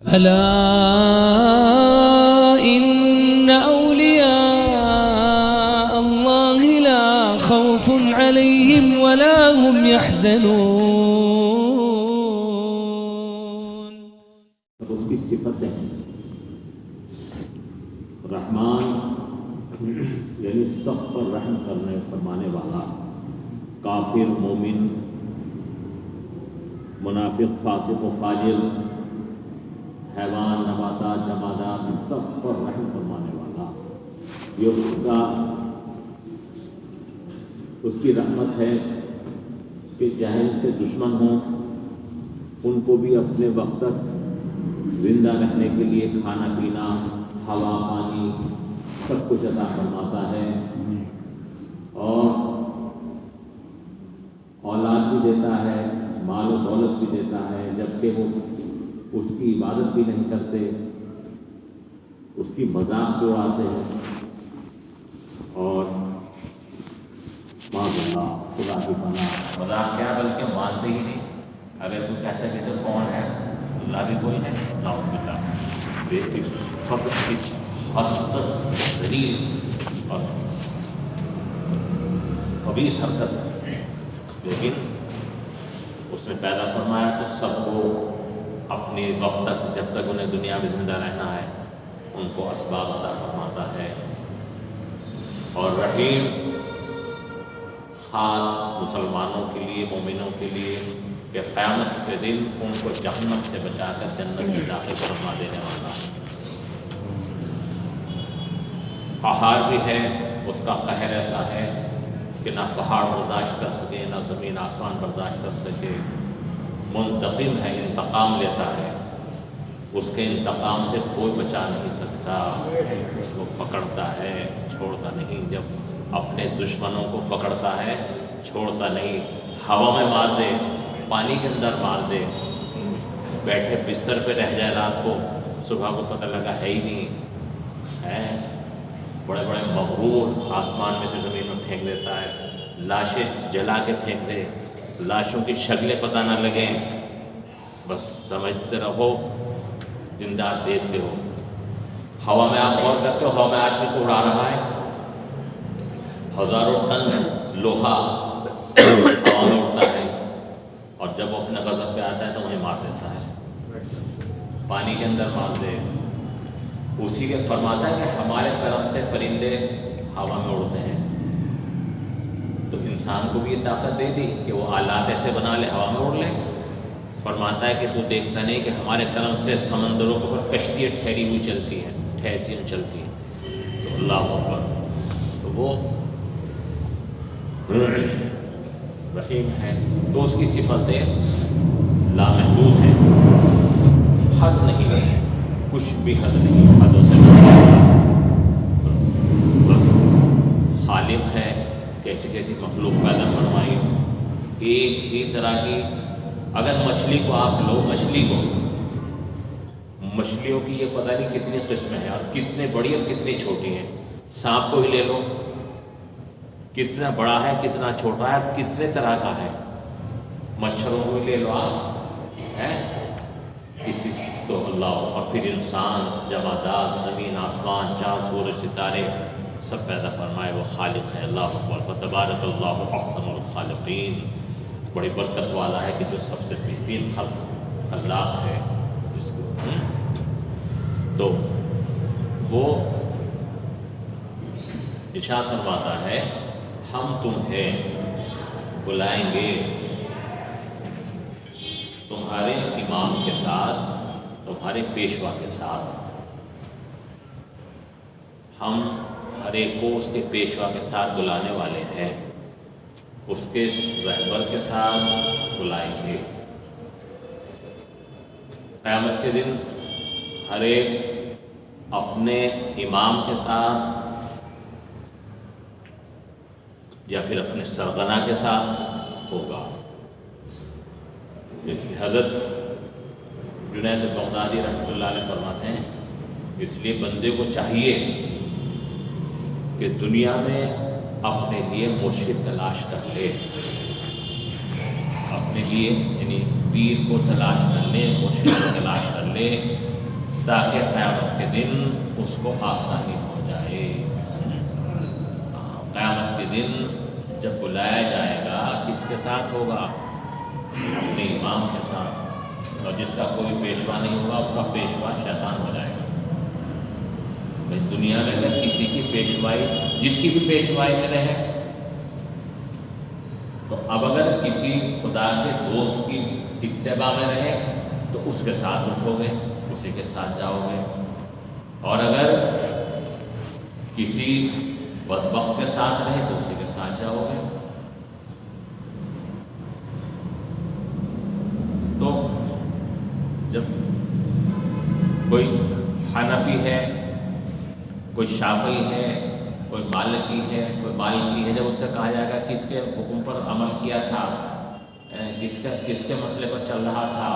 ألا إن أولياء الله لا خوف عليهم ولا هم يحزنون. اس کی صفتیں ہیں رحمان یعنی سب پر رحم کرنے فرمانے والا، کافر مومن منافق فاسق و فاجر حیوان نباتات جمادات سب پر رحم فرمانے والا، یہ اس کی رحمت ہے کہ چاہے اس کے دشمن ہوں ان کو بھی اپنے وقت تک زندہ رہنے کے لیے کھانا پینا ہوا پانی سب کچھ عطا فرماتا ہے، اور اولاد بھی دیتا ہے، مال و دولت بھی دیتا ہے، جبکہ وہ اس کی عبادت بھی نہیں کرتے، اس کی مذاق بھی اڑاتے ہیں، اور معاذ اللہ خدا کی پناہ مذاق کیا بلکہ مانتے ہی نہیں۔ اگر کوئی کہتا ہے کہ تو کون ہے، اللہ بھی کوئی ہے، نعوذ باللہ، فقط اس حد تک ذلیل اور خبیث حرکت، لیکن اس نے پیدا فرمایا تو سب کو اپنے وقت تک جب تک انہیں دنیا میں زندہ رہنا ہے ان کو اسباب عطا فرماتا ہے، اور رحیم خاص مسلمانوں کے لیے مومنوں کے لیے کہ قیامت کے دن ان کو جہنم سے بچا کر جنت میں داخل فرما دینے والا قہار بھی ہے۔ اس کا قہر ایسا ہے کہ نہ پہاڑ برداشت کر سکے، نہ زمین آسمان برداشت کر سکے، منتقم ہے، انتقام لیتا ہے، اس کے انتقام سے کوئی بچا نہیں سکتا، اس کو پکڑتا ہے چھوڑتا نہیں، جب اپنے دشمنوں کو پکڑتا ہے چھوڑتا نہیں، ہوا میں مار دے، پانی کے اندر مار دے، بیٹھے بستر پہ رہ جائے رات کو، صبح کو پتہ لگا ہے ہی نہیں ہے، بڑے بڑے مغرور آسمان میں سے زمین میں پھینک دیتا ہے، لاشیں جلا کے پھینک دے، لاشوں کی شکلیں پتہ نہ لگیں، بس سمجھتے رہو زندہ دیکھتے ہو۔ ہوا میں آپ غور کرتے ہو، ہوا میں آدمی کو اڑا رہا ہے، ہزاروں ٹن لوہا ہوا میں اڑتا ہے، اور جب وہ اپنے غضب پہ آتا ہے تو وہیں مار دیتا ہے، پانی کے اندر مار دے۔ اسی کے فرماتا ہے کہ ہمارے کرم سے پرندے ہوا میں اڑتے ہیں، تو انسان کو بھی یہ طاقت دے دی کہ وہ آلات ایسے بنا لے ہوا میں اڑ لے۔ فرماتا ہے کہ تو دیکھتا نہیں کہ ہمارے کرم سے سمندروں کے اوپر کشتیاں ٹھہری ہوئی چلتی ہیں، ٹھہرتی ہیں چلتی ہیں، تو اللہ اکبر، تو وہ رحیم ہے، تو اس کی صفتیں لامحدود ہیں، حد نہیں ہے، کچھ بھی حد نہیں، حدوں سے بس خالق ہے، کیسی کیسی مخلوق پیدا فرمائی، ایک ہی طرح کی۔ اگر مچھلی کو آپ لو، مچھلیوں کی یہ پتہ نہیں کتنی قسمیں ہیں اور کتنے بڑی اور کتنی چھوٹی ہیں، سانپ کو ہی لے لو، کتنا بڑا ہے کتنا چھوٹا ہے اور کتنے طرح کا ہے، مچھروں کو ہی لے لو آپ، ہے اسی تو اللہ، اور پھر انسان، جمادات، زمین آسمان، چاند سورج ستارے سب پیدا فرمائے، وہ خالق ہے، اللہ اکبر، فتبارک اللہ احسن الخالقین، بڑی برکت والا ہے کہ جو سب سے بہترین خلاق ہے جس کو تو وہ ارشاد فرماتا ہے ہم تمہیں بلائیں گے تمہارے امام کے ساتھ، تمہارے پیشوا کے ساتھ، ہم ہر ایک کو اس کے پیشوا کے ساتھ بلانے والے ہیں، اس کے رہبر کے ساتھ بلائیں گے۔ قیامت کے دن ہر ایک اپنے امام کے ساتھ یا پھر اپنے سرغنہ کے ساتھ ہوگا۔ اس لیے حضرت جنید بغدادی رحمۃ اللہ علیہ فرماتے ہیں اس لیے بندے کو چاہیے کہ دنیا میں اپنے لیے مرشد تلاش کر لے، اپنے لیے یعنی پیر کو تلاش کر لے، مرشد کو تلاش کر لے، تاکہ قیامت کے دن اس کو آسانی ہو جائے۔ قیامت کے دن جب بلایا جائے گا کس کے ساتھ ہوگا؟ اپنے امام کے ساتھ، اور جس کا کوئی پیشوا نہیں ہوگا اس کا پیشوا شیطان ہو جائے گا۔ بھائی دنیا میں اگر کسی کی پیشوائی، جس کی بھی پیشوائی میں رہے، تو اب اگر کسی خدا کے دوست کی اتباع میں رہے تو اس کے ساتھ اٹھو گے، اسی کے ساتھ جاؤ گے، اور اگر کسی بدبخت کے ساتھ رہے تو اسی کے ساتھ جاؤ گے۔ تو جب کوئی حنفی ہے، کوئی شافعی ہے، کوئی مالکی ہے، کوئی مالکی ہے، جب اس سے کہا جائے گا کس کے حکم پر عمل کیا تھا، کس کے مسئلے پر چل رہا تھا،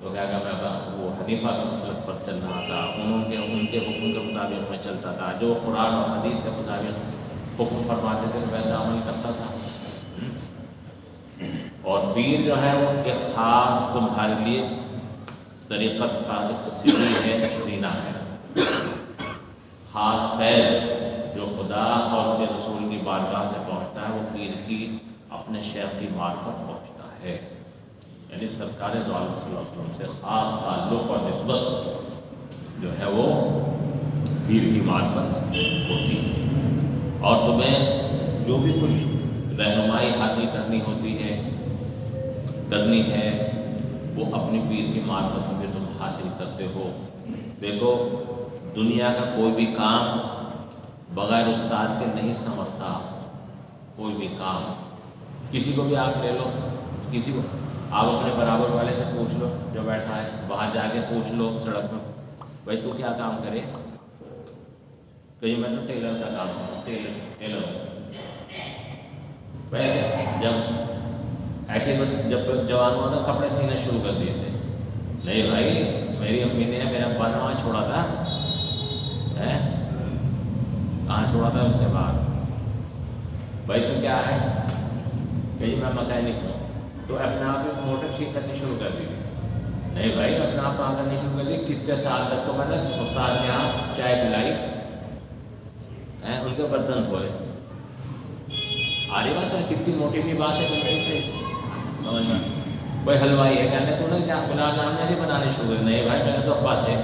تو کہے گا میں وہ حنیفہ کے مسلک پر چل رہا تھا، ان کے حکم کے مطابق میں چلتا تھا، جو قرآن اور حدیث کے مطابق حکم فرماتے تھے ویسا عمل کرتا تھا۔ اور پیر جو ہے وہ ایک خاص تمہارے لیے طریقت کا ایک سیڑھی ہے، زینہ ہے، خاص فیض جو خدا اور اس کے رسول کی بارگاہ سے پہنچتا ہے، وہ پیر کی اپنے شیخ کی معرفت پہنچتا ہے، یعنی سرکار دو عالم صلی اللہ علیہ وسلم سے خاص تعلق اور نسبت جو ہے وہ پیر کی معرفت ہوتی ہے۔ اور تمہیں جو بھی کچھ رہنمائی حاصل کرنی ہوتی ہے، کرنی ہے، وہ اپنی پیر کی معرفت میں تم حاصل کرتے ہو۔ دیکھو دنیا کا کوئی بھی کام بغیر استاد کے نہیں سنورتا، کوئی بھی کام، کسی کو بھی آپ لے لو، کسی کو آپ اپنے برابر والے سے پوچھ لو جو بیٹھا ہے، باہر جا کے پوچھ لو سڑک میں، بھائی تو کیا کام کرے؟ کہیں میں تو ٹیلر کا کام کروں، ٹیلر ویسے جب ایسے بس جب جوان ہوا تھا کپڑے سینے شروع کر دیے تھے، نہیں بھائی میری امی نے میرا ابا نے وہاں چھوڑا تھا، کہاں چھوڑا تھا اس کے بعد، بھائی تو کیا ہے؟ کہیں میں مکینک ہوں، تو اپنے آپ ایک موٹر ٹھیک کرنی شروع کر دی، نہیں بھائی اپنے آپ کہاں کرنی شروع کر دی، کتنے سال تک تو میں نے استاد کے یہاں چائے پلائی، ان کے برتن دھوئے، آرے بس کتنی موٹی سی بات ہے بالکل سے سمجھ میں۔ کوئی حلوائی ہے، کہنے تو نہیں کیا گلاب جامن ایسے بنانے شروع کر، نہیں بھائی میرے تو ابا تھے،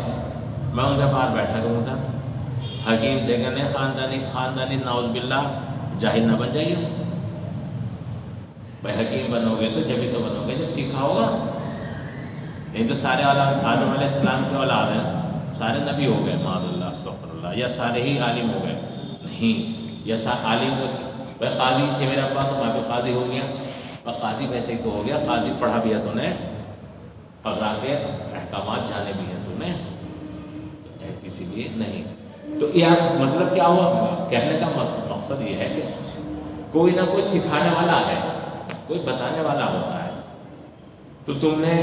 میں ان کے پاس بیٹھا کروں تھا۔ حکیم تھے، کہنے خاندانی نعوذ باللہ جاہل نہ بن جائیے، بھائی حکیم بنو گے تو جبھی تو بنو گے جب سیکھا ہوگا، نہیں تو سارے آدم علیہ السلام کے اولاد ہیں، سارے نبی ہو گئے معاذ اللہ استغفر اللہ، یا سارے ہی عالم ہو گئے، نہیں، یا عالم ہو گئے، بھائی قاضی تھے میرا ابا تو وہاں پہ قاضی ہو گیا، اور قاضی ویسے ہی تو ہو گیا، قاضی پڑھا بھی ہے تو نے، قضا کے احکامات جانے بھی ہیں تو نے، اسی لیے نہیں۔ تو یہ مطلب کیا ہوا؟ کہنے کا مقصد یہ ہے کہ کوئی نہ کوئی سکھانے والا ہے، کوئی بتانے والا ہوتا ہے۔ تو تم نے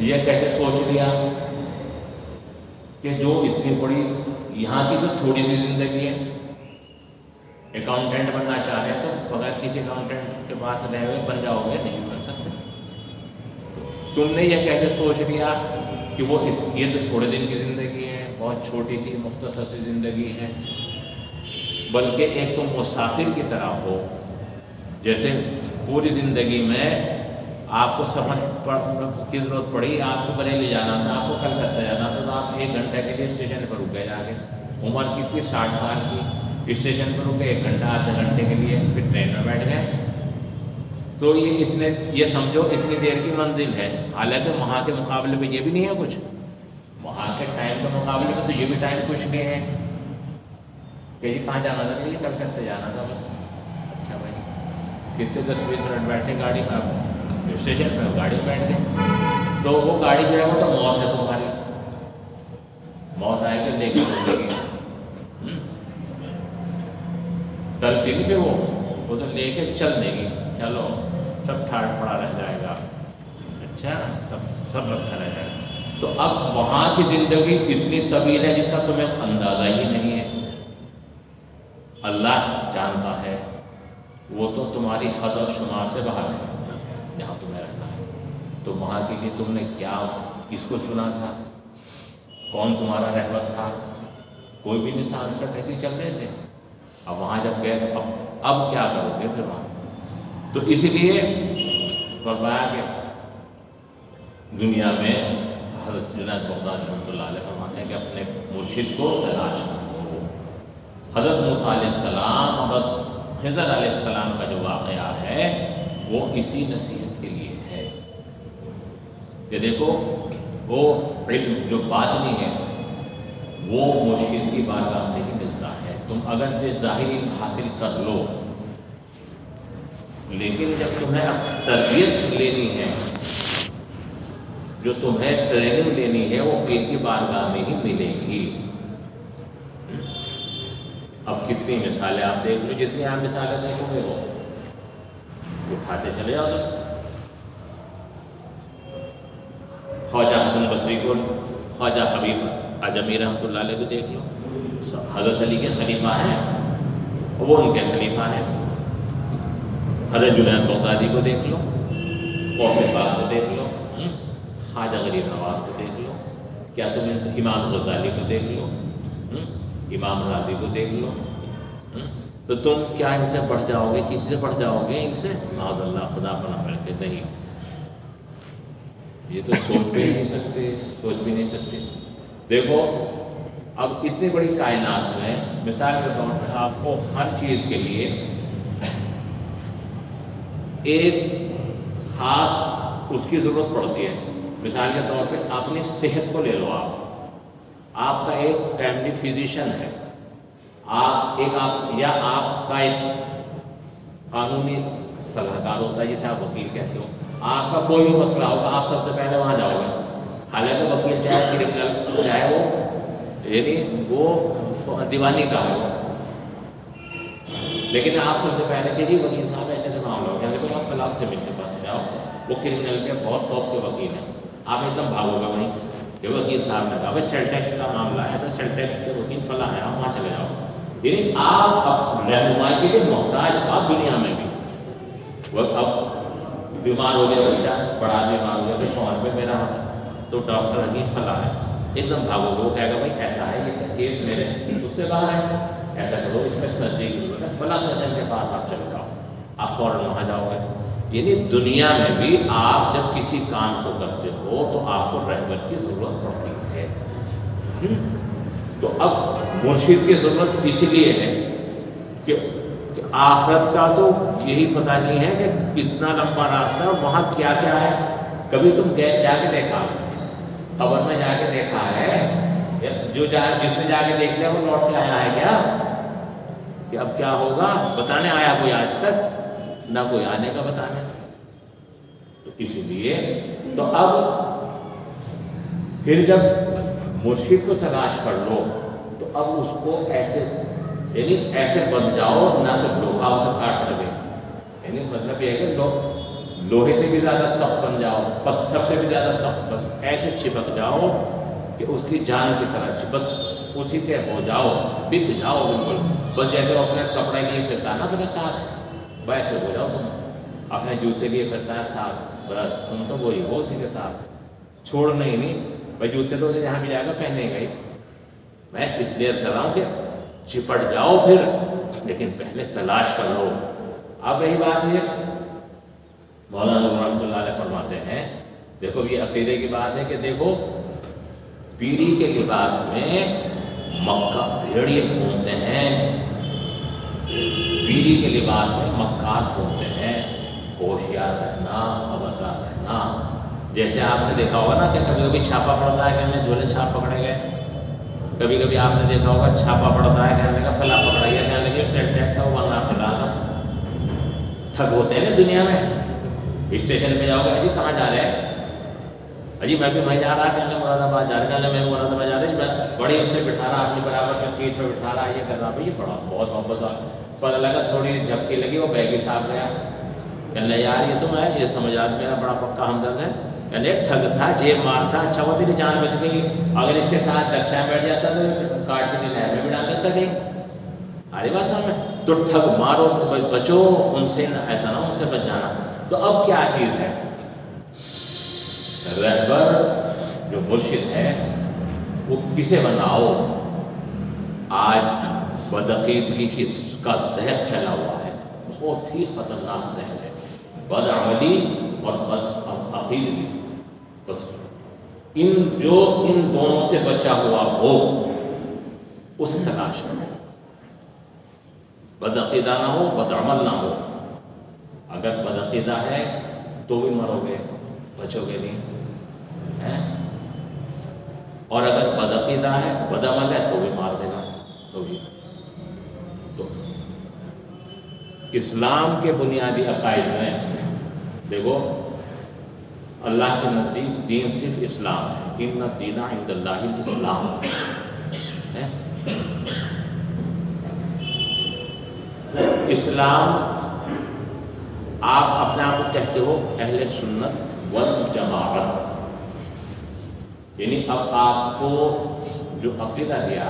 یہ کیسے سوچ لیا کہ جو اتنی بڑی یہاں کی تو تھوڑی سی زندگی ہے، اکاؤنٹنٹ بننا چاہ رہے ہیں تو بغیر کسی اکاؤنٹنٹ کے پاس رہے ہوئے بن جاؤ گے، نہیں بن سکتے۔ تم نے یہ کیسے سوچ لیا کہ وہ یہ تو تھوڑے دن کی زندگی ہے، بہت چھوٹی سی مختصر سی زندگی ہے، بلکہ ایک تم مسافر کی طرح ہو، جیسے پوری زندگی میں آپ کو سفر کی ضرورت پڑی، آپ کو بریلی جانا تھا، آپ کو کلکتہ جانا تھا، تو آپ 1 گھنٹے کے لیے اسٹیشن پر رک گئے، جا کے عمر کتنی 60 سال کی، اسٹیشن پر رک گئے 1 گھنٹہ آدھے گھنٹے کے لیے، پھر ٹرین میں بیٹھ گئے، تو یہ سمجھو اتنی دیر کی منزل ہے، حالانکہ وہاں کے مقابلے میں یہ بھی نہیں ہے کچھ، وہاں کے ٹائم کے مقابلے میں تو یہ بھی ٹائم کچھ نہیں ہے کہ یہ کہاں جانا تھا، یہ کلکتہ جانا تھا بس، اچھا بھائی کتنے 10-20 منٹ بیٹھے گاڑی میں، اسٹیشن پہ گاڑی میں بیٹھ گئے، تو وہ گاڑی جو ہے وہ تو موت ہے تمہاری، موت آئے گی لے کے چلے گی، ٹلتی نہیں پھر وہ تو لے کے چل دے گی، چلو سب ٹھاٹ پڑا رہ جائے گا، اچھا سب رکھا رہ جائے گا۔ تو اب وہاں کی زندگی اتنی طویل ہے جس کا تمہیں اندازہ ہی نہیں ہے، اللہ جانتا ہے، وہ تو تمہاری حد و شمار سے باہر ہے جہاں تمہیں رہنا ہے۔ تو وہاں کے لیے تم نے کیا کس کو چنا تھا، کون تمہارا رہبر تھا؟ کوئی بھی نہیں تھا، انسٹ ایسے ہی چل رہے تھے۔ اب وہاں جب گئے تو اب کیا کرو گے پھر وہاں؟ تو اسی لیے فرمایا کہ دنیا میں حضرت جنید بغدادی رحمۃ اللہ علیہ فرماتے ہیں کہ اپنے مرشد کو تلاش کرو۔ حضرت موسیٰ علیہ السلام اور خضر علیہ السلام کا جو واقعہ ہے وہ اسی نصیحت کے لیے ہے کہ دیکھو وہ علم جو باطنی ہے وہ مرشد کی بارگاہ سے ہی ملتا ہے۔ تم اگر یہ ظاہری علم حاصل کر لو، لیکن جب تمہیں تربیت لینی ہے، جو تمہیں ٹریننگ لینی ہے، وہ پیر کی بارگاہ میں ہی ملے گی۔ اب کتنی مثالیں آپ دیکھ لو، جتنی آپ مثالیں دیکھو گے وہ اٹھاتے چلے جاؤ۔ خواجہ حسن بصری کو، خواجہ حبیب اعظمی رحمۃ اللہ علیہ کو دیکھ لو، حضرت علی کے خلیفہ ہیں، وہ ان کے خلیفہ ہیں۔ حضرت جنید بغدادی کو دیکھ لو، غوث پاک کو دیکھ لو، خواجہ غریب نواز کو دیکھ لو، کیا تم ان سے امام غزالی کو دیکھ لو، امام راضی کو دیکھ لو، تو تم کیا ان سے بڑھ جاؤ گے؟ کسی سے بڑھ جاؤ گے ان سے؟ معاذ اللہ، خدا پناہ ملتے نہیں۔ یہ تو سوچ بھی نہیں سکتے، سوچ بھی نہیں سکتے۔ دیکھو اب اتنی بڑی کائنات میں مثال کے طور پہ آپ کو ہر چیز کے لیے ایک خاص اس کی ضرورت پڑتی ہے۔ مثال کے طور پہ اپنی صحت کو لے لو، آپ کا ایک فیملی فزیشین ہے، آپ کا ایک قانونی صلاح کار ہوتا ہے جسے آپ وکیل کہتے ہو۔ آپ کا کوئی بھی مسئلہ ہوگا آپ سب سے پہلے وہاں جاؤ گے، حالانکہ وکیل چاہے کرمنل چاہے وہ دیوانی کا ہو، لیکن آپ سب سے پہلے کہ جی وکیل صاحب ایسے سے معاملہ ہو گیا، تو آپ فلاں سے مل کے پاس جاؤ، وہ کرمنل کے بہت ٹاپ کے وکیل ہیں، آپ ایک دم بھاگو گے وہیں کہ وکیل صاحب نے کہا بھائی سیل ٹیکس کا معاملہ ہے، ایسا سیل ٹیکس کے وکیل فلاں ہیں، آپ وہاں چلے جاؤ۔ یعنی آپ رہنمائی کے لیے محتاج آپ دنیا میں بھی۔ وہ اب بیمار ہو گیا بچہ، بڑا بیمار ہو گیا، فون پہ میرا تو ڈاکٹر حکیم فلاں ہے، ایک دم بھاگو گے، وہ کہے گا بھائی ایسا ہے، یہ کیس میرے اس سے باہر ہے، ایسا کرو، اس میں سرجری کی ضرورت ہے، فلاں سرجن کے پاس آپ چلے جاؤ، آپ فوراً وہاں جاؤ گے۔ یعنی دنیا میں بھی آپ جب کسی کام کو کرتے ہو تو آپ کو رہبر کی ضرورت پڑتی ہے۔ تو اب مرشد کی ضرورت اسی لیے ہے کہ آخرت کا تو یہی پتہ نہیں ہے کہ کتنا لمبا راستہ ہے اور وہاں کیا کیا ہے۔ کبھی تم جا کے دیکھا، قبر میں جا کے دیکھا ہے، جس نے جا کے دیکھ لیا وہ لوٹ کے آیا ہے کیا کہ اب کیا ہوگا؟ بتانے آیا کوئی آج تک؟ نہ کوئی آنے کا بتانے۔ تو اسی لیے تو اب پھر جب مرشد کو تلاش کر لو تو اب اس کو ایسے یعنی ایسے بن جاؤ نہ کہ لوہا اسے کاٹ سکے، یعنی مطلب یہ ہے کہ لوہے سے بھی زیادہ سخت بن جاؤ، پتھر سے بھی زیادہ سخت، بس ایسے چپک جاؤ کہ اس کی جان کی طرح بس اسی کے ہو جاؤ، بت جاؤ بالکل، بس جیسے وہ اپنے کپڑے لیے پھرتا ہے نا تمہیں ساتھ، ویسے ہو جاؤ تم، اپنے جوتے لیے پھرتا ہے ساتھ، بس تم تو وہی ہو اسی کے ساتھ، چھوڑنا ہی نہیں۔ بھائی جوتے تو جہاں بھی جائے گا پہنے گئی، میں اس لیے کر رہا ہوں کہ چپٹ جاؤ پھر، لیکن پہلے تلاش کر لو۔ اب رہی بات یہ مولانا رحمۃ اللہ علیہ فرماتے ہیں، دیکھو یہ عقیدے کی بات ہے کہ دیکھو پیری کے لباس میں مکہ بھیڑیے گھومتے ہیں، پیری کے لباس میں مکار گھومتے ہیں، ہوشیار رہنا، خبردار رہنا۔ جیسے آپ نے دیکھا ہوگا نا کہ کبھی کبھی چھاپا پڑتا ہے کہ ہمیں جھولے چھاپ پکڑے گئے، کبھی کبھی آپ نے دیکھا ہوگا چھاپا پڑتا ہے کہنے کا فلاں پکڑا گیا، کہنے لگے سیل ٹیکس ہے وہ بننا پھر رہا تھا۔ ٹھگ ہوتے ہیں نا دنیا میں، اسٹیشن پہ جاؤ گے جی کہاں جا رہے ہیں؟ اجی میں بھی وہیں جا رہا، کہنے مراد آباد جا رہا، کہنے میں مراد آباد جا رہا، میں بڑی اس سے بٹھا رہا، اپنی برابر کی سیٹ پہ بٹھا رہا، یہ کر رہا، بھائی یہ بڑا بہت محبت آ، پتہ لگا تھوڑی جھپکی لگی، وہ بیگ صاحب گیا، کہنے یار یہ تو میں یہ سمجھ آج میرا بڑا پکا ہمدرد ہے، کہنے ٹھگ تھا، جیب مار تھا، اچھا وہ تیری جان بچ گئی، اگر اس کے ساتھ رکشا میں بیٹھ جاتا تو کاٹ کے نہر میں بھی ڈال دیتا کہیں، ارے بات سامنے تو ٹھگ مارو سے بچو، ان سے ایسا نہ ان سے بچ جانا۔ تو اب کیا چیز ہے؟ رہبر جو مرشد ہے وہ کسے بناؤ، آج بدعقیدگی کا زہر پھیلا ہوا ہے، بہت ہی خطرناک زہر ہے، بدعملی اور بدعقیدگی۔ بس ان دونوں سے بچا ہوا ہو اسے تلاش کرو، بدعقیدہ نہ ہو، بدعمل نہ ہو۔ اگر بدعقیدہ ہے تو بھی مرو گے، بچو گے نہیں ہے، اور اگر بدعقیدہ ہے، بدعمل ہے تو بھی مار دے گا۔ تو اسلام کے بنیادی عقائد میں دیکھو، اللہ کے نزدیک دین صرف اسلام ہے، ان الدین عند اللہ الاسلام ہے۔ اسلام آپ اپنے آپ کو کہتے ہو اہل سنت والجماعت، یعنی اب آپ کو جو عقیدہ دیا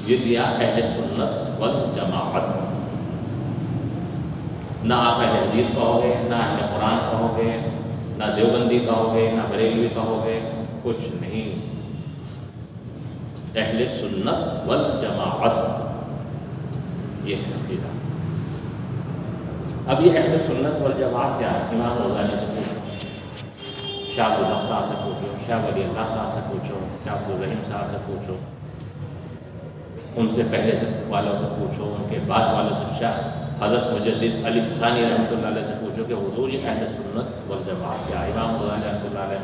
یہ دیا اہل سنت والجماعت، نہ آپ اہل حدیث کہو گے، نہ اہل قرآن کہو گے، نہ دیوبندی کہو گے، نہ بریلوی کہو گے، کچھ نہیں، اہل سنت والجماعت یہ ہے عقیدہ۔ اب یہ اہل سنت والجماعت کیا ہے؟ امام غزالی سے پوچھو، شاہ عبدالحق صاحب سے پوچھو، شاہ ولی اللہ صاحب سے پوچھو، شاہ عبدالرحیم صاحب سے پوچھو، ان سے پہلے والوں سے پوچھو، ان کے بعد والوں سے، شاہ حضرت مجدد علی ثانی رحمۃ اللہ علیہ سے پوچھو کہ حضور یہ اہل سنت والجماعت کیا ہے؟ امام غزالی رحمۃ اللہ علیہ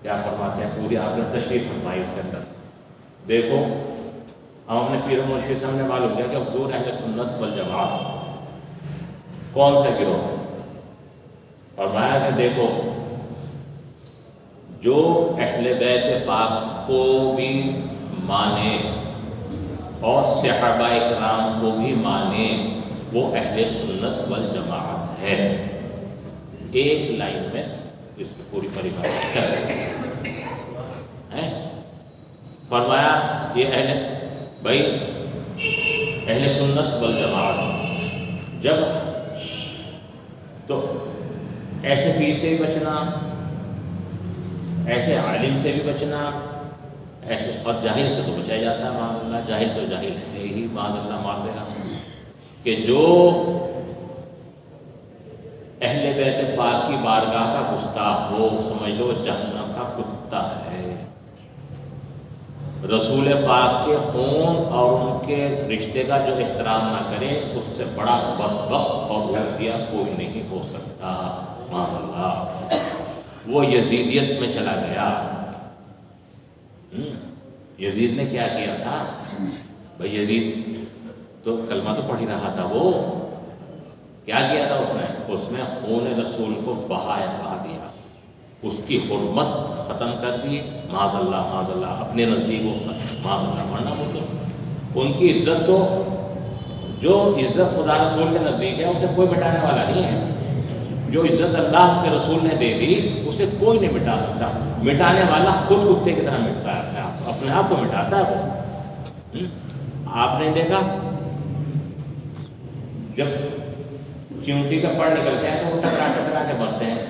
کیا فرماتے ہیں؟ پوری آپ نے تشریف فرمائی اس کے اندر۔ دیکھو ہم اپنے پیر و مرشد سے ہم نے معلوم کیا کہ حضور اہل سنت والجماعت کون سا گروہ ہے؟ فرمایا کہ دیکھو جو اہل بیت پاک کو بھی مانے اور صحابہ اکرام کو بھی مانے وہ اہل سنت والجماعت ہے۔ ایک لائن میں اس کی پوری پریبھاشا ہے۔ فرمایا یہ اہل سنت والجماعت جب تو ایسے پیر سے بھی بچنا، ایسے عالم سے بھی بچنا، ایسے اور جاہل سے تو بچا جاتا ہے معاذ اللہ، جاہل تو جاہل ہے ہی، معاذ اللہ مار دے گا، کہ جو اہل بیت پاک کی بارگاہ کا گستاخ ہو سمجھ لو جہنم کا کتا ہے۔ رسول پاک کے خون اور ان کے رشتے کا جو احترام نہ کرے اس سے بڑا بدبخت اور روسیہ کوئی نہیں ہو سکتا معاذ اللہ۔ وہ یزیدیت میں چلا گیا۔ یزید نے کیا کیا تھا بھائی؟ یزید تو کلمہ تو پڑھ ہی رہا تھا، وہ کیا کیا تھا اس نے خون رسول کو بہا دیا، اس کی حرمت ختم کر دی، معاذ اللہ اپنے نزدیک وہ معاذ اللہ، ورنہ وہ تو ان کی عزت تو جو عزت خدا رسول کے نزدیک ہے اسے کوئی مٹانے والا نہیں ہے۔ جو عزت اللہ اس کے رسول نے دے دی اسے کوئی نہیں مٹا سکتا۔ مٹانے والا خود کتے کی طرح مٹتا ہے، اپنے آپ کو مٹاتا ہے وہ۔ آپ نے دیکھا جب چیونٹی کا پڑ نکلتے ہیں تو وہ ٹکرا کے مرتے ہیں،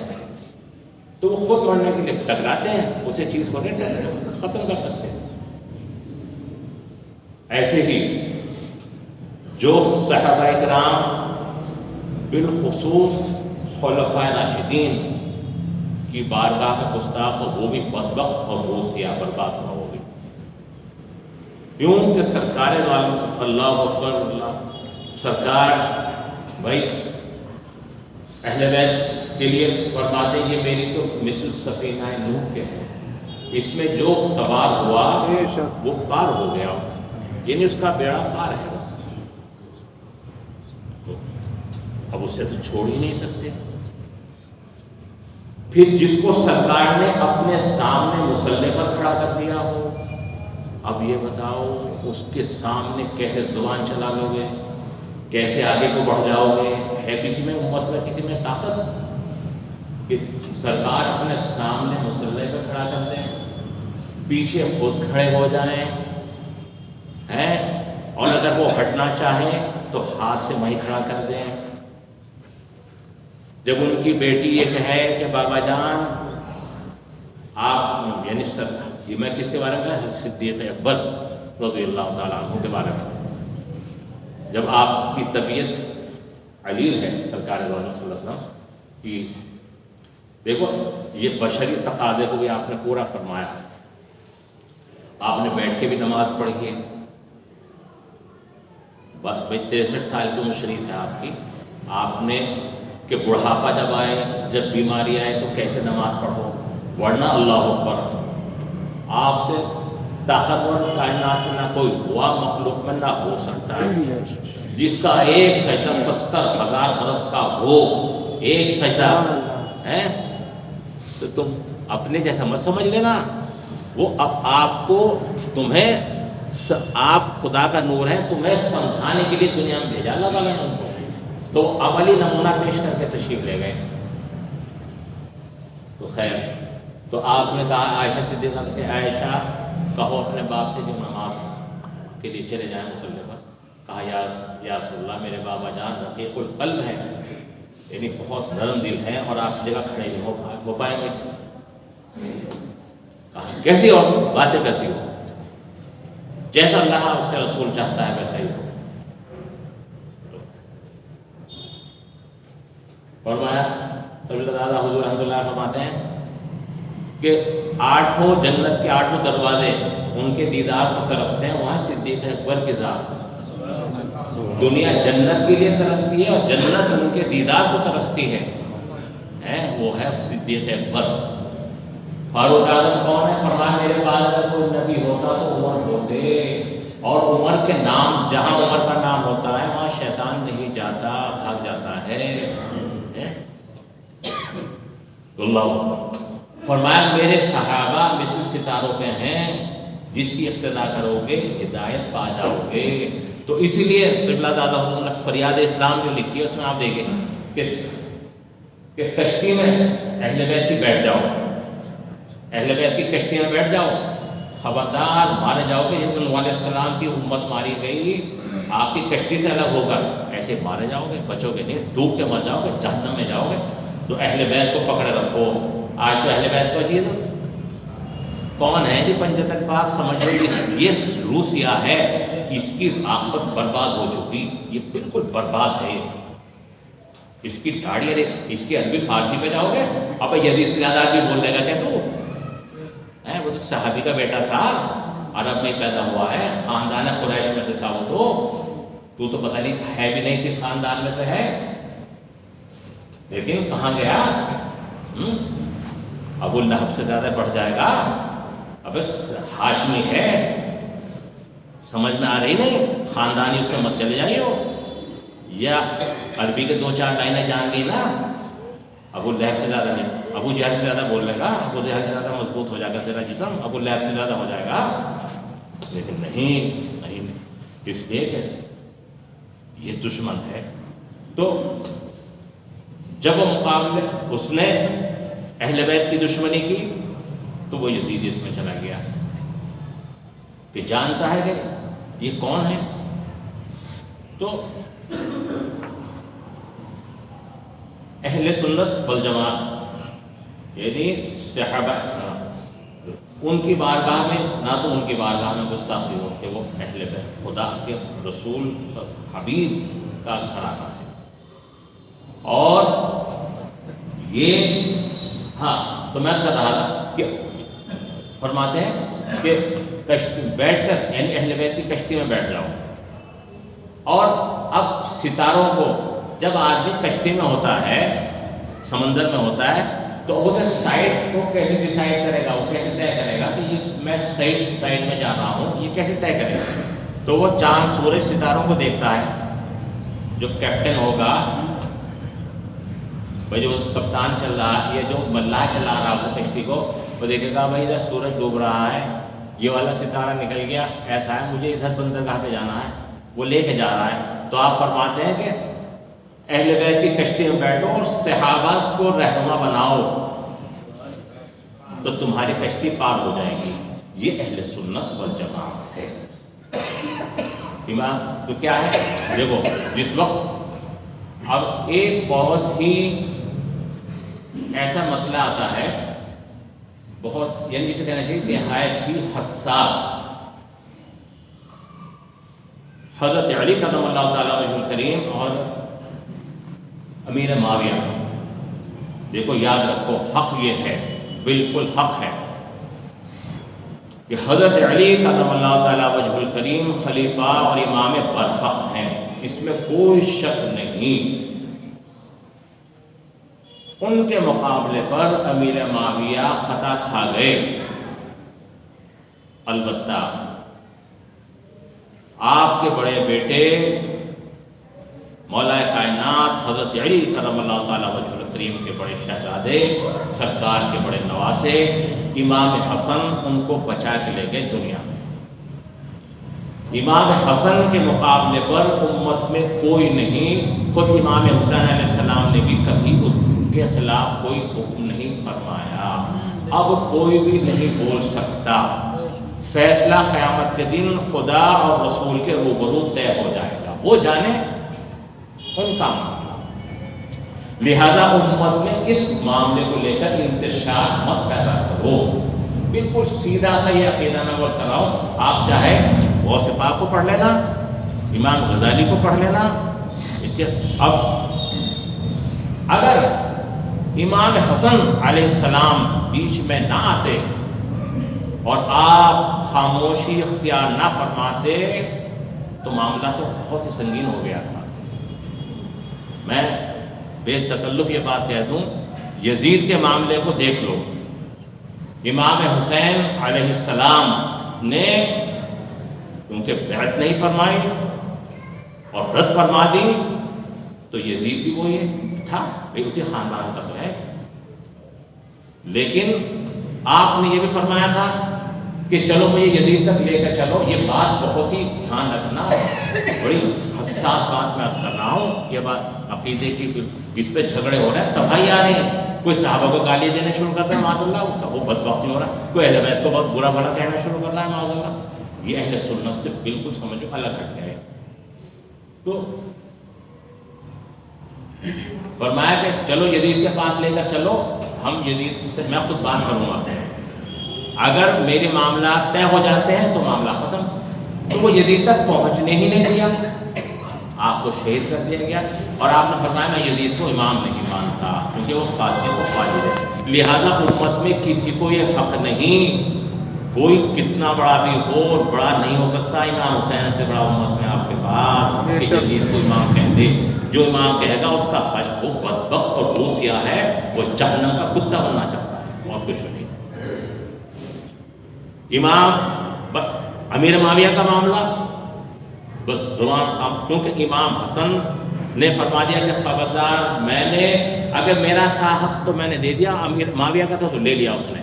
تو وہ خود مرنے کے لیے ٹکراتے ہیں، اسے چیز کو نہیں ختم کر سکتے۔ ایسے ہی جو صحابہ کرام بالخصوص خلفائے راشدین کی بارگاہ کا گستاخ ہو وہ بھی بدبخت اور روسیہ برباد ہوا ہوگی۔ یوں کہ سرکار عالم سے اللہ اکبر اللہ، سرکار بھائی اہل بیت کے لیے فرماتے یہ میری تو مثل سفینہ نوح کے ہے، اس میں جو سوار ہوا وہ پار ہو گیا، یعنی اس کا بیڑا پار ہے بس، اب اسے تو چھوڑ ہی نہیں سکتے۔ پھر جس کو سرکار نے اپنے سامنے مسلح پر کھڑا کر دیا ہو، اب یہ بتاؤ اس کے سامنے کیسے زبان چلا لو گے، کیسے آگے کو بڑھ جاؤ گے؟ ہے کسی میں امت میں کسی میں طاقت کہ سرکار اپنے سامنے مسلح پر کھڑا کر دیں، پیچھے خود کھڑے ہو جائیں ہیں، اور اگر وہ ہٹنا چاہیں تو ہاتھ سے وہیں کھڑا کر دیں۔ جب ان کی بیٹی یہ کہے کہ بابا جان آپ یعنی یہ میں کس کے بارے میں کہا؟ حضرت صدیق اکبر رضی اللہ تعالیٰ عنہ کے بارے میں. جب آپ کی طبیعت علیل ہے سرکار دو عالم صلی اللہ علیہ وسلم کی، دیکھو یہ بشری تقاضے کو بھی آپ نے پورا فرمایا. آپ نے بیٹھ کے بھی نماز پڑھی ہے. 63 سال کی عمر شریف ہے آپ کی. آپ نے کہ بڑھاپا جب آئے، جب بیماری آئے تو کیسے نماز پڑھو، ورنہ اللہ اکبر آپ سے طاقتور کائنات میں نہ کوئی ہوا مخلوق میں نہ ہو سکتا ہے جس کا ایک سجدہ 70,000 برس کا ہو. ایک سجدہ ہے تو تم اپنے جیسا مت سمجھ لینا. وہ اب آپ کو آپ خدا کا نور ہے، تمہیں سمجھانے کے لیے دنیا میں بھیجا اللہ تعالیٰ نے ان کو. تو عملی نمونہ پیش کر کے تشریف لے گئے. تو خیر، تو آپ نے کہا عائشہ صدیقہ کہ عائشہ کہو اپنے باپ سے جو نماز کے لیے چلے جائیں مصلی پر. کہا یا رسول اللہ میرے بابا جان رقیق القلب ہے، یعنی بہت نرم دل ہے اور آپ جگہ کھڑے نہیں ہو پائیں گے. کہا کیسی اور باتیں کرتی ہو، جیسا اللہ اس کے رسول چاہتا ہے ویسا ہی ہو. فرمایا دادا حضور رحمۃ اللہ فرماتے ہیں کہ 8 جنت کے 8 دروازے ان کے دیدار کو ترستے ہیں. وہاں صدیق اکبر کی ذات دنیا جنت کے لیے ترستی ہے اور جنت ان کے دیدار کو ترستی ہے. وہ ہے صدیق اکبر. فاروق اعظم کون ہے؟ فرمایا میرے بعد اگر کوئی نبی ہوتا تو عمر ہوتے، اور عمر کے نام جہاں عمر کا نام ہوتا ہے وہاں شیطان نہیں جاتا، بھاگ جاتا ہے. اللہ فرمایا میرے صحابہ مثل ستاروں کے ہیں، جس کی اقتدا کرو گے ہدایت پا جاؤ گے. تو اسی لیے قبلہ دادا حضور نے فریاد اسلام جو لکھی ہے اس میں آپ دیکھیں کہ کشتی میں اہل بیت کی بیٹھ جاؤ، اہل بیت کی کشتی میں بیٹھ جاؤ، خبردار مارے جاؤ گے جیسے نوح علیہ السلام کی امت ماری گئی. آپ کی کشتی سے الگ ہو کر ایسے مارے جاؤ گے، بچو گے نہیں، ڈوب کے مر جاؤ گے، جہنم میں جاؤ گے. تو اہل بیت کو پکڑے رکھو. آج تو اہل بیت کو چیز کون ہے جی پنجتن پاک سمجھ لو یہ روسیہ ہے، اس کی عاقبت برباد ہو چکی، یہ بالکل برباد ہے. اس کی داڑھی اس کی عربی فارسی پہ جاؤ گے اب یزید سے زیادہ عربی بول لے گا کیا تو وہ تو صحابی کا بیٹا تھا، عرب میں پیدا ہوا ہے، خاندان قریش میں سے تھا. وہ تو پتہ نہیں ہے بھی نہیں کس خاندان میں سے ہے، لیکن کہاں گیا؟ ابو لہب سے زیادہ بڑھ جائے گا. اب ہاشمی ہے، سمجھ میں آ رہی نہیں، خاندانی اس میں مت چلے جائیے ہو. یا عربی کے 2-4 لائنیں جان لی نا، ابو لہب سے زیادہ نہیں، ابو جہل سے زیادہ بول لے گا، ابو جہل سے زیادہ مضبوط ہو جائے گا تیرا جسم، ابو لہب سے زیادہ ہو جائے گا. لیکن نہیں، اس لیے کہ یہ دشمن ہے. تو جب وہ مقابلے اس نے اہل بیت کی دشمنی کی تو وہ یزیدیت میں چلا گیا کہ جانتا ہے کہ یہ کون ہے. تو اہل سنت والجماعت یعنی صحابہ ان کی بارگاہ میں نہ تو ان کی بارگاہ میں گستاخی ہو کہ وہ اہل بیت خدا کے رسول حبیب کا گھرانہ ہے. اور یہ تو میں کہہ رہا تھا کہ فرماتے ہیں کہ کشتی بیٹھ کر یعنی اہل بیت کی کشتی میں بیٹھ جاؤ. اور اب ستاروں کو جب آدمی کشتی میں ہوتا ہے، سمندر میں ہوتا ہے، تو وہ سائڈ کو کیسے ڈیسائیڈ کرے گا، وہ کیسے طے کرے گا کہ یہ میں سائڈ میں جا رہا ہوں، یہ کیسے طے کرے گا؟ تو وہ چاند سورج ستاروں کو دیکھتا ہے. جو کیپٹن ہوگا بھائی، جو کپتان چل رہا ہے، یہ جو ملاح چلا رہا ہے اس کشتی کو، وہ دیکھے گا بھائی ادھر سورج ڈوب رہا ہے، یہ والا ستارہ نکل گیا، ایسا ہے مجھے ادھر بندرگاہ پہ جانا ہے، وہ لے کے جا رہا ہے. تو آپ فرماتے ہیں کہ اہل بیت کی کشتی میں بیٹھو اور صحابہ کو رہنما بناؤ تو تمہاری کشتی پار ہو جائے گی. یہ اہل سنت والجماعت ہے. ایمان تو کیا ہے؟ دیکھو جس وقت اب ایک بہت ہی ایسا مسئلہ آتا ہے بہت یعنی جسے کہنا چاہیے نہایت ہی حساس. حضرت علی کرم اللہ تعالیٰ وجہ الکریم اور امیر معاویہ، دیکھو یاد رکھو حق یہ ہے، بالکل حق ہے کہ حضرت علی کرم اللہ تعالیٰ وجہ الکریم خلیفہ اور امام برحق ہیں، اس میں کوئی شک نہیں. ان کے مقابلے پر امیر معاویہ خطا کھا گئے. البتہ آپ کے بڑے بیٹے مولا کائنات حضرت علی کرم اللہ تعالیٰ وجہ الکریم کے بڑے شہزادے، سرکار کے بڑے نواسے امام حسن ان کو بچا کے لے گئے دنیا میں. امام حسن کے مقابلے پر امت میں کوئی نہیں. خود امام حسین علیہ السلام نے بھی کبھی اس کے خلاف کوئی حکم نہیں فرمایا. اب کوئی بھی نہیں بول سکتا. فیصلہ قیامت کے دن خدا اور رسول کے روبرو طے ہو جائے گا، وہ جانے ان کا معاملہ. لہذا امت میں اس معاملے کو لے کر انتشار مت پیدا کرو. بالکل سیدھا سا یہ عقیدہ میں بس کر رہا ہوں. آپ چاہے غوث پاک کو پڑھ لینا، امام غزالی کو پڑھ لینا. اس کے اب اگر امام حسن علیہ السلام بیچ میں نہ آتے اور آپ خاموشی اختیار نہ فرماتے تو معاملہ تو بہت ہی سنگین ہو گیا تھا. میں بے تکلف یہ بات کہہ دوں، یزید کے معاملے کو دیکھ لو. امام حسین علیہ السلام نے کیونکہ بیعت نہیں فرمائی اور رد فرما دی تو یزید بھی وہی تھا، بھئی اسی خاندان کا تو ہے. لیکن آپ نے یہ بھی فرمایا تھا کہ چلو مجھے یزید تک لے کر چلو. یہ بات بہت ہی دھیان رکھنا، بڑی حساس بات میں عرض کر رہا ہوں. یہ بات عقیدے کی، اس پہ جھگڑے ہو رہے ہیں، تباہی آ رہی ہے. کوئی صحابہ کو گالی دینے شروع کرتا ہے معاذ اللہ، وہ بدبختی ہو رہا ہے. کوئی اہل بیت کو بہت برا بھلا کہنا شروع کر رہا ہے معاذ اللہ. یہ اہل سنت سے بالکل سمجھو الگ ہٹ گئے. تو فرمایا کہ چلو یزید کے پاس لے کر چلو، ہم یزید سے میں خود بات کروں گا، اگر میرے معاملات طے ہو جاتے ہیں تو معاملہ ختم. تو وہ یزید تک پہنچنے ہی نہیں دیا، آپ کو شہید کر دیا گیا. اور آپ نے فرمایا میں یزید کو امام نہیں مانتا کیونکہ وہ فاسق و فاجر ہے. لہذا امت میں کسی کو یہ حق نہیں، کوئی کتنا بڑا بھی ہو، بڑا نہیں ہو سکتا امام حسین سے بڑا امت میں آپ کے بعد کہ یزید کو امام کہہ دے. جو امام کہے گا اس کا خشم وہ بدبخت اور روسیا ہے، وہ جہنم کا کتا بننا چاہتا ہے اور کچھ نہیں. امام امیر معاویہ کا معاملہ بس زبان خام، کیونکہ امام حسن نے فرما دیا کہ خبردار، میں نے اگر میرا تھا حق تو میں نے دے دیا، امیر معاویہ کا تھا تو لے لیا اس نے،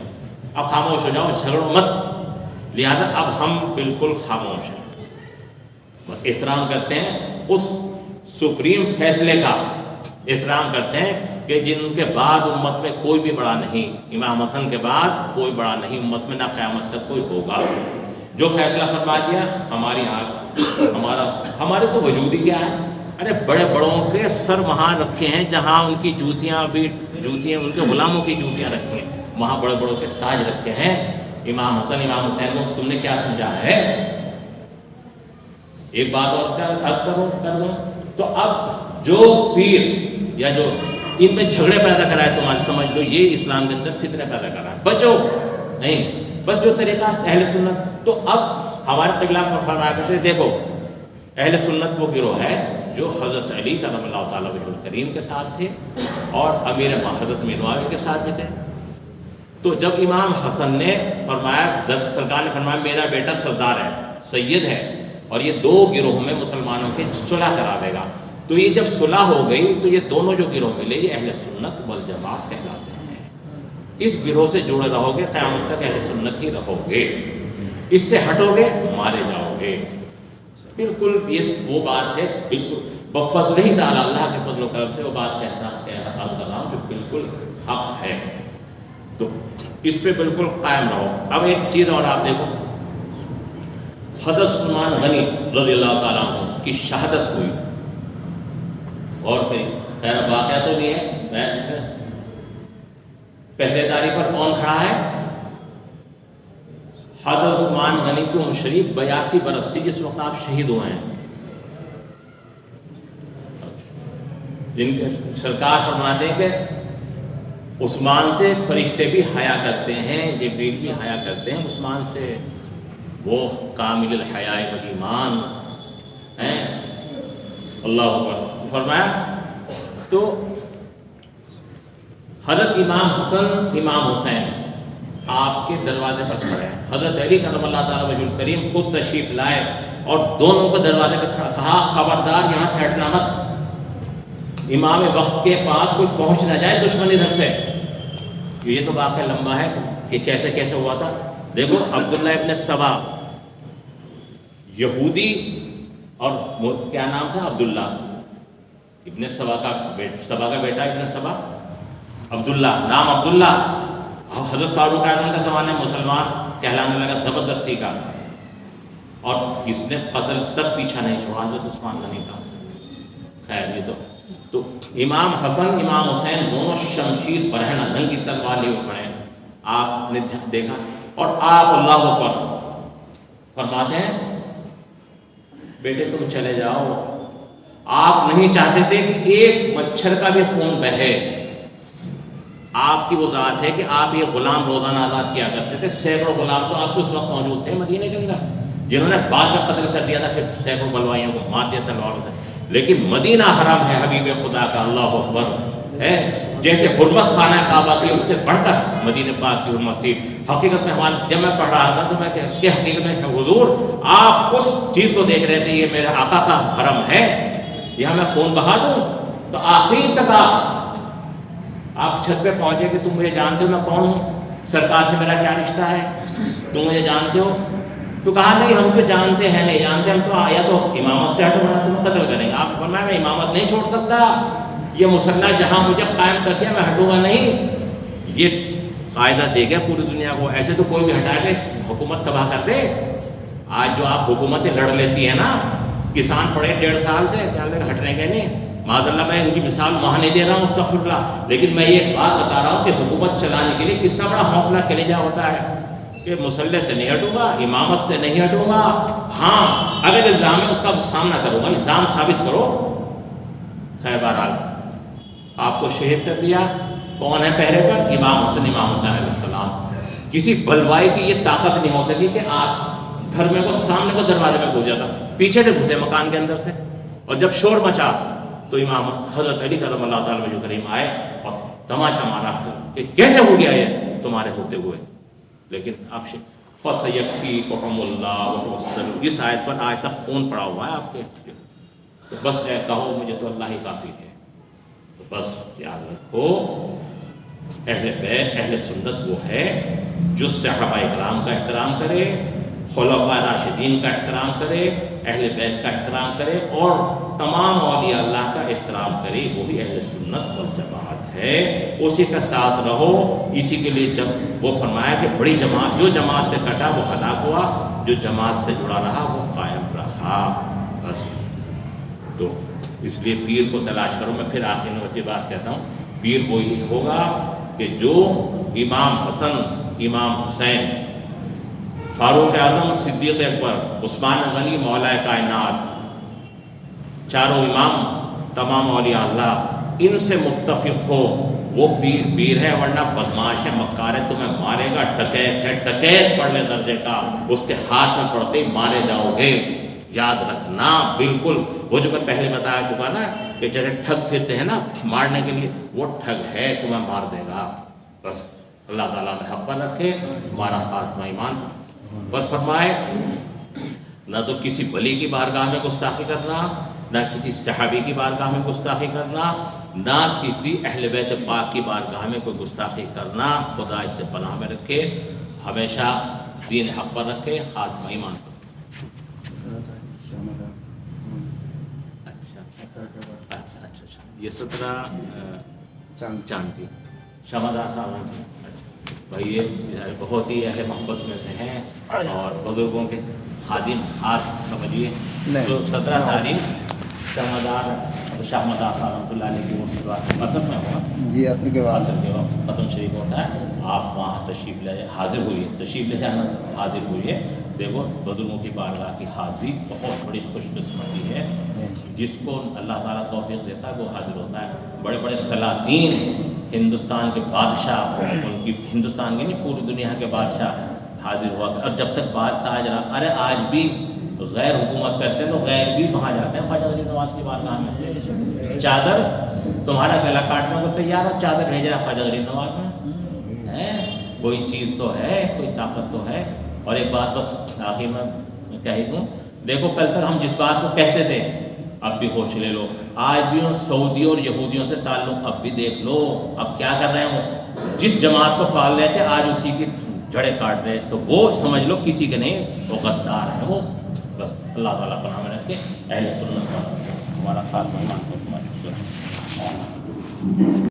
اب خاموش ہو جاؤ، جھگڑو مت. لہذا اب ہم بالکل خاموش ہیں، احترام کرتے ہیں اس سپریم فیصلے کا، احترام کرتے ہیں کہ جن کے بعد امت میں کوئی بھی بڑا نہیں. امام حسن کے بعد کوئی بڑا نہیں امت میں، نہ قیامت تک کوئی ہوگا. جو فیصلہ فرما دیا ہماری ہمارے تو وجود ہی کیا ہے. ارے بڑے بڑوں کے سر وہاں رکھے ہیں جہاں ان کی جوتیاں ان کے غلاموں کی جوتیاں رکھی ہیں، وہاں بڑے بڑوں کے تاج رکھے ہیں. امام حسن امام حسین کو تم نے کیا سمجھا ہے؟ ایک بات اور عرض کر دوں تو اب جو پیر یا جو ان میں جھگڑے پیدا کرا ہے تمہاری، سمجھ لو یہ اسلام کے اندر فتنہ پیدا کرا ہے. بچو نہیں، بس جو طریقہ اہل سنت. تو اب ہمارے قبلہ فرمایا کرتے دیکھو اہل سنت وہ گروہ ہے جو حضرت علی کرم اللہ تعالیٰ وجہ الکریم کے ساتھ تھے اور حضرت امیر معاویہ کے ساتھ بھی تھے. تو جب امام حسن نے فرمایا، جب سرکار نے فرمایا میرا بیٹا سردار ہے، سید ہے، اور یہ دو گروہ میں مسلمانوں کے صلح کراوے گا، تو یہ جب صلح ہو گئی تو یہ دونوں جو گروہ ملے یہ اہل سنت والجماعت کہلاتے ہیں. اس گروہ سے جڑے رہو گے قیامت تک اہل سنت ہی رہو گے، اس سے ہٹو گے مارے جاؤ گے. بالکل یہ وہ بات ہے، بالکل بفضل ہی تعالیٰ اللہ کے فضل و کرم سے وہ بات کہتا ہوں جو بالکل حق ہے. تو اس پہ بالکل قائم رہو. اب ایک چیز اور آپ دیکھو، حضرت سلمان غنی رضی اللہ تعالیٰ عنہ کی شہادت ہوئی، اور کوئی خیر واقعہ تو نہیں ہے، پہرے داری پر کون کھڑا ہے؟ حضرت عثمان غنی کی عمر شریف 82 برس تھی جس وقت آپ شہید ہوئے ہیں. جن کے سرکار فرماتے ہیں کہ عثمان سے فرشتے بھی حیا کرتے ہیں, جبریل بھی حیا کرتے ہیں عثمان سے, وہ کامل الحیاء والایمان ہیں. اللہ اکبر. فرمایا تو حضرت امام حسن امام حسین آپ کے دروازے پر کھڑے ہیں. حضرت علی کرم اللہ تعالیٰ وجہ الکریم خود تشریف لائے اور دونوں کو دروازے پر کہا خبردار یہاں سے ہٹنا مت, امام وقت کے پاس کوئی پہنچ نہ جائے دشمن ادھر سے. یہ تو واقعہ لمبا ہے کہ کیسے کیسے ہوا تھا. دیکھو عبداللہ ابن سبا یہودی اور کیا نام تھا عبداللہ ابن سبا کا بیٹا ابن سبا عبداللہ, نام عبداللہ. حضرت فاروق اعظم کا زمانہ مسلمان کہلانے لگا زبردستی کا, اور اس نے قتل تک پیچھا نہیں چھوڑا حضرت عثمان غنی کا. خیر یہ تو امام حسن امام حسین دونوں شمشیر برہنہ ننگی تلوار لیے کھڑے ہیں. آپ نے دیکھا اور آپ اللہ اکبر فرماتے ہیں بیٹے تم چلے جاؤ. آپ نہیں چاہتے تھے کہ ایک مچھر کا بھی خون بہے. آپ کی وہ ذات ہے کہ آپ یہ غلام روزانہ آزاد کیا کرتے تھے. سینکڑوں غلام تو آپ کو اس وقت موجود تھے مدینے کے اندر, جنہوں نے بعد میں قتل کر دیا تھا, پھر سینکڑوں بلوائیوں کو مار دیا تلواروں سے. لیکن مدینہ حرم ہے حبیب خدا کا, اللہ اکبر ہے. جیسے حرمت خانہ کعبہ کی اس سے بڑھ کر مدینہ پاک کی حرمت تھی. حقیقت میں ہمارا جب میں پڑھ رہا تھا تو میں کہ حقیقت میں حضور آپ اس چیز کو دیکھ رہے تھے, یہ میرے آقا کا حرم ہے, یہاں میں خون بہا دوں. تو آخری تک آپ چھت پہ پہنچے کہ تم مجھے جانتے ہو میں کون ہوں, سرکار سے میرا کیا رشتہ ہے, تم مجھے جانتے ہو؟ تو کہا نہیں ہم تو جانتے ہیں, نہیں جانتے ہم تو آیا تو امامت سے ہٹو ورنہ تمہیں قتل کریں گے. آپ فرمایا میں امامت نہیں چھوڑ سکتا, یہ مسلح جہاں مجھے قائم کر دیا میں ہٹوں گا نہیں. یہ قاعدہ دے گیا پوری دنیا کو. ایسے تو کوئی بھی ہٹا کے حکومت تباہ کر دے. آج جو آپ حکومتیں لڑ لیتی ہیں نا, کسان پڑے 1.5 سال سے ہٹنے کے نہیں, معاذ اللہ میں ان کی مثال وہاں نہیں دے رہا ہوں استغفر اللہ, لیکن میں یہ بات بتا رہا ہوں کہ حکومت چلانے کے لیے کتنا بڑا حوصلہ کلیجہ ہوتا ہے کہ مسلح سے نہیں ہٹوں گا, امامت سے نہیں ہٹوں گا. ہاں اگر الزام ہے اس کا سامنا کروں گا, الزام ثابت کرو. خیر بہرحال آپ کو شہید کر دیا. کون ہے پہرے پر؟ امام حسن علیہ السلام. کسی بلوائی کی یہ طاقت نہیں ہو سکی کہ آپ گھر میں کو سامنے کو دروازے میں گھس جاتا, پیچھے سے گھسے مکان کے اندر سے, اور جب شور مچا تو امام حضرت علی کرم اللہ تعالیٰ وجہ کریم آئے اور تماشا مارا کہ کیسے ہو گیا یہ تمہارے ہوتے ہوئے. لیکن آپ فَسَيَكْفِيكُمُ اللَّهُ وَالسَّلَامُ, اس آیت پر آج تک خون پڑا ہوا ہے آپ کے. تو بس اے کہو مجھے تو اللہ ہی کافی ہے. تو بس یاد رکھو اہل بیت اہل سنت وہ ہے جو صحابہ اکرام کا احترام کرے, خلفاء راشدین کا احترام کرے, اہل بیت کا احترام کرے اور تمام اولیاء اللہ کا احترام کرے. وہی اہل سنت والجماعت ہے. اسی کا ساتھ رہو. اسی کے لیے جب وہ فرمایا کہ بڑی جماعت, جو جماعت سے کٹا وہ ہلاک ہوا, جو جماعت سے جڑا رہا وہ قائم رہا. بس تو اس لیے پیر کو تلاش کرو. میں پھر آخر میں ویسی بات کہتا ہوں, پیر وہی ہوگا کہ جو امام حسن امام حسین فاروق اعظم صدیق اکبر عثمان غنی مولا کائنات چاروں امام تمام اولیاء اللہ ان سے متفق ہو وہ پیر ہے. ورنہ بدماش ہے, مکار ہے, تمہیں مارے گا, ڈکیت ہے, ڈکیت پڑھ لے درجے کا, اس کے ہاتھ میں پڑتے ہی مارے جاؤ گے. یاد رکھنا بالکل. وہ جو میں پہلے بتایا چکا نا کہ جیسے ٹھگ پھرتے ہیں نا مارنے کے لیے, وہ ٹھگ ہے, تمہیں مار دے گا. بس اللہ تعالیٰ نے حق پر رکھے, ہمارا خاتمہ ایمان پر فرمائے. نہ تو کسی ولی کی بارگاہ میں گستاخی کرنا, نہ کسی صحابی کی بارگاہ میں گستاخی کرنا, نہ کسی اہل بیت پاک کی بارگاہ میں کوئی گستاخی کرنا. خدا اس سے پناہ میں رکھے, ہمیشہ دین حق پر رکھے, خاتمہ ایمان پر. اچھا یہ 17 چاند کی شمدہ صاحب ہیں. بھائی یہ بہت ہی اہل محبت میں سے ہیں اور بزرگوں کے خادم خاص سمجھیے. تو 17 تاریخ شمدہ تو شاہ مداح رحمۃ اللہ علیہ کی وہ مذہب میں ہوا جی عصر کے بعد حاضر کے وقت ختم شریف ہوتا ہے، آپ وہاں تشریف لے جائیں، حاضر ہوئیے، تشریف لے جانا حاضر ہوئیے. دیکھو بزرگوں کی بارگاہ کی حاضری بہت بڑی خوش قسمتی ہے، جس کو اللہ تعالیٰ توفیق دیتا ہے وہ حاضر ہوتا ہے. بڑے بڑے سلاطین ہندوستان کے بادشاہ، ان کی ہندوستان کی نہیں پوری دنیا کے بادشاہ حاضر ہوا. اور جب تک بات تاج رہا، ارے آج بھی غیر حکومت کرتے ہیں تو غیر بھی وہاں جاتے ہیں خواجہ غریب نواز کی بارگاہ میں. چادر تمہارا گلا کاٹنے کو تیار ہے، چادر بھیج رہا خواجہ غریب نواز میں ہے. کوئی چیز تو ہے، کوئی طاقت تو ہے. اور ایک بات بس آخر میں کہہ ہی دوں، دیکھو کل تک ہم جس بات کو کہتے تھے اب بھی ہوش لے لو. آج بھی ان سعودیوں اور یہودیوں سے تعلق اب بھی دیکھ لو، اب کیا کر رہے ہیں. جس جماعت کو پال رہے تھے آج اسی کی جڑیں کاٹ رہے، تو وہ سمجھ لو کسی کے نہیں، وہ غدار ہیں وہ. بس اللہ تعالیٰ کا نام رکھ کے اہل سنت کا ہمارا خاتمہ ایمان کو